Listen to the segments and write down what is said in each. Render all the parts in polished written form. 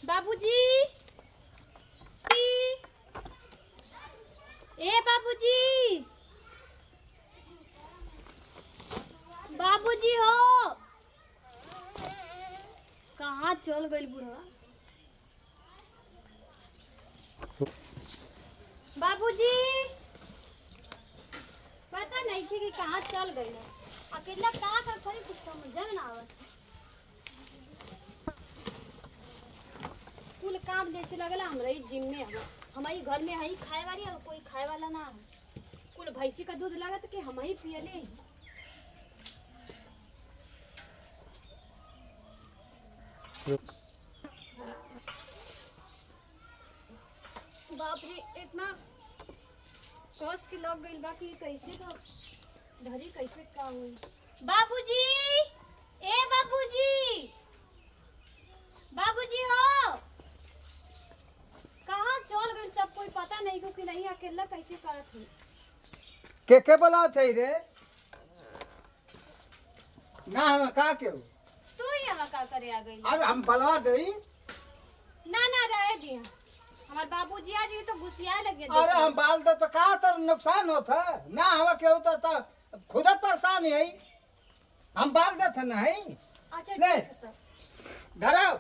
बाबूजी, ए बाबूजी, बाबूजी हो, कहाँ चल गई बुढ़वा? बाबूजी, पता नहीं थी कि कहाँ चल गई है। अकेला कहाँ कर खड़ी कुछ समझ में ना आवत। कुल काम जैसे लगला हमरा ही जिम में हमारी घर में है खाए वाली और कोई खाए वाला ना है। कुल भैंसी का दूध लागत कि हम ही पियले। बाप रे, इतना कस के लग गई बा कि कैसे का धरी कैसे का हुई। बाबूजी, ए बाबूजी, बाबूजी हो, कहाँ चल गई? सब कोई पता नहीं क्योंकि नहीं अकेला कैसे करत हुई। के बोला थे रे? ना हम का के तू यहाँ का करे आ गई? अरे हम बलवा दई ना ना रहे दिया। हमार बाबूजी आज ये तो गुस्सिया लगे। अरे हम बाल दे तो का तो नुकसान होता ना हवा के होता तो खुद परेशान है। हम बाल दे थे नहीं। अच्छा ले ठीक है। धराओ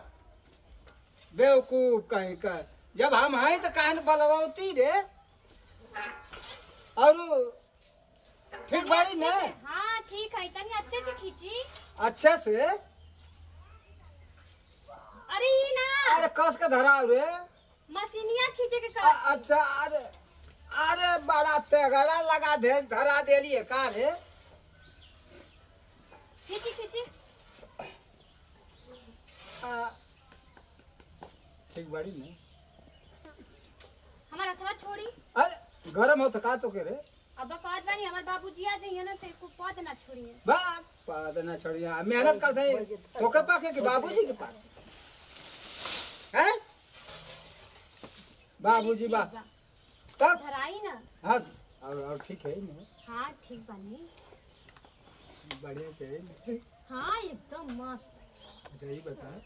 बेवकूफ कहीं का। जब हम हैं तो कान बलवाती रे। और ठीक बाड़ी ना? हाँ ठीक है, तनी अच्छे से खींची। अच्छे से? अरे ये ना, अरे कस के धराओ रे। मशीनिया खींचे के कर। अच्छा अरे अरे बड़ा तेगड़ा लगा दे धरा देली है का रे? खींची खींची। ठीक बाड़ी ना? हमारा हथवा छोड़ी। अरे गरम हो तो का तो के रे? अब बात बानी हमारे बाबूजी आ जाइए ना तो को पद ना छोड़िए। बात पद ना छोड़िए। मेहनत करते हैं तो के पास के बाबूजी के पास हैं? बाबूजी बा तब धराई ना। हाँ और ठीक है ना? हाँ ठीक बानी। बढ़िया से। हाँ एकदम मस्त। अच्छा ये बता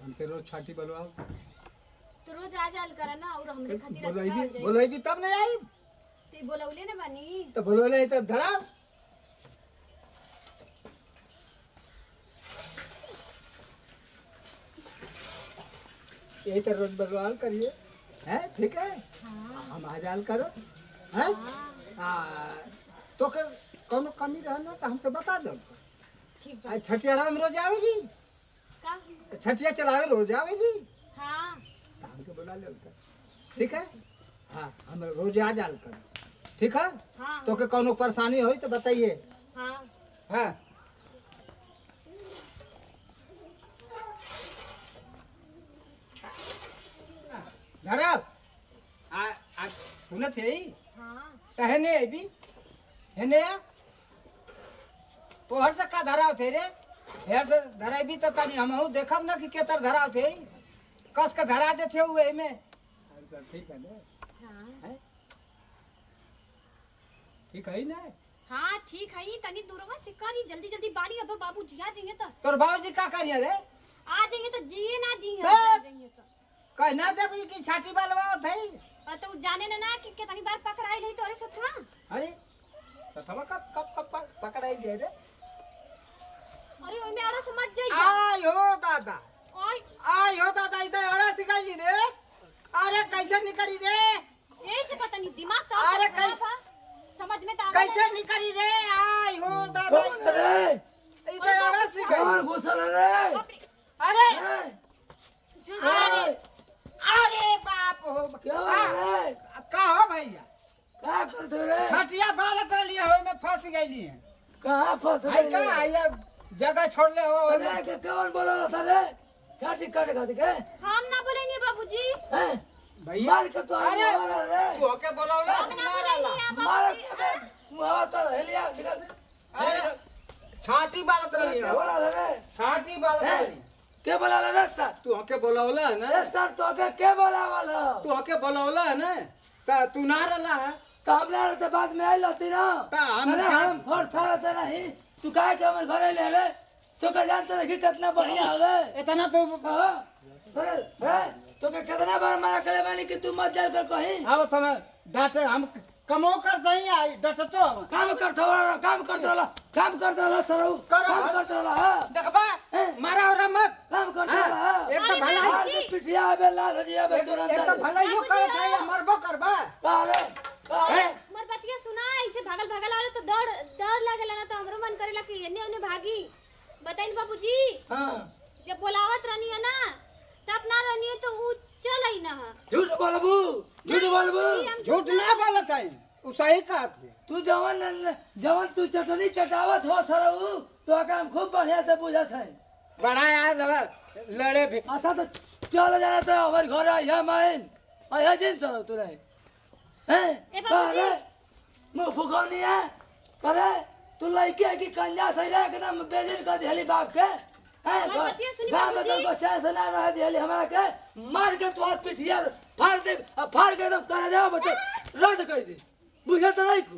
हमसे रोज छाती बलवाओ तो रोज आ जाल करा ना और हमरे खातिर अच्छा हो बोलाई जाए। बोलाई भी तब नहीं आई ते बोलौले ना बानी तो बोले तब धरा। यही तो रोज बलवाल करिए हैं? ठीक है। हाँ हम आ जाल करो हैं? हाँ तो के कोनो कमी रहना तो हमसे बता दो। ठीक बा। छठिया में रोज आवेगी? का छठिया चलावे रोज आवेगी? हाँ हमके बुला ले उनका। ठीक है। हाँ हम रोज आ जाल कर। ठीक है। हाँ तो के कोनो परेशानी होई तो बताइए। हाँ हाँ धरा आ सुनत है हाँ तहने भी हेने पोहर से का धराव थे रे? हेर से धराई भी तो तनी हमहू देखब ना कि केतर धराव थे। कस के धरा देते हुए में। ठीक है ना? हाँ ठीक है ना? हाँ ठीक है। तनी दूरवा से करी जल्दी जल्दी बारी। अब बाबूजी आ जाइए तो तोर बाबूजी का करिए रे? आ जाइए तो जिए ना दी है। बे! आ जाइए तो कह ना दे कि छाती बलवाओ थे। और तो जाने ना कि कितनी बार पकड़ाई नहीं तोरे सथवा। अरे सथवा कब कब कब पकड़ाई गए रे? अरे ओमे आड़ा समझ जाइए। आय हो दादा ओए आय हो दादा इधर अड़ा सिखाई रे। अरे कैसे निकली रे? ऐसे पता नहीं दिमाग तो अरे खराब कैसे- है। समझ में तो आ कैसे निकली रे? आय हो दादा इधर अड़ा सिखाई। कौन घुसल रे? अरे अरे अरे बाप हो क्या रे? का हो भैया? क्या करते रे? छठिया बालत रही हो में फंस गई है। कहाँ फंस आई गई का रे? आया जगह छोड़ ले हो। अरे के कौन बोला था रे? छाती काट खा के हम ना बोलेंगे बाबूजी। हैं? भैया मार के तो अरे मारा रे। तू के बोलावला हम ना बोलेंगे मार बाबूजी। के मुहावा तो हेलिया निकल। अरे छाती बालत रही क्या हो। बोला रे? छाती बालत हैं? रही। के बोला रे सर? तू के बोलावला है ना? ए सर तो के बोला वाला? तू के बोलावला है ना? ता तू ना रहला है। तो हम लोग तो बाद में आई लती ना। ता हम अरे क्या- हम फोड़ थारा था नहीं। तू काहे के हमर घरे ले रे? तो का जानते रही कितना बढ़िया है। इतना तो हाँ? अरे तो के कितना बार मना करे मानी कि तू मत जाल कर कहीं अब तुम्हें डांटे हम कमो करते ही आई डटतो हम काम करता रहा सरो काम करता रहा देखबा मारा और मत काम करता रहा एक तो भला पिठिया आबे लाल हो जाबे तुरंत एक तो भला यो करत है मरबो करबा अरे मोर बतिया सुना ऐसे भागल वाले तो डर लागेला ना तो हमरो मन करेला कि एने ओने भागी बताइन बाबूजी हां जब बोलावत रहनी है ना तब ना रहनी है तो ऊ चलई ना झूठ बोलबू झूठ ना बोलत है उ सही कहत है तू जवन तू चटनी चटावत हो सरऊ तो काम खूब बढ़िया से बुझत है बड़ा यार लड़े भी अच्छा तो चल जाना तो हमारे घर आया माइन आया जिन सरो तू रे हैं करे मुंह फुकौनी है करे तू लड़की है कि कंजा सही रहे एकदम बेदिन कर दिहली बाप के हैं गांव में तो बच्चा से ना रह दिहली हमारा के मार के तोहर पिठिया फाड़ दे फाड़ के एकदम कर जाओ बच्चे रद्द कर दे बुझे तो नहीं को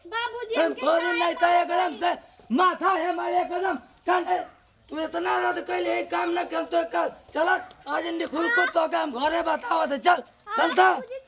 बाबूजी हम कोई नहीं था एकदम से माथा है हमारे एकदम कांटे तू इतना रद्द कैले काम ना कम तो चल आज निखुल को तो काम घरे बताओ चल चलता बाबूजी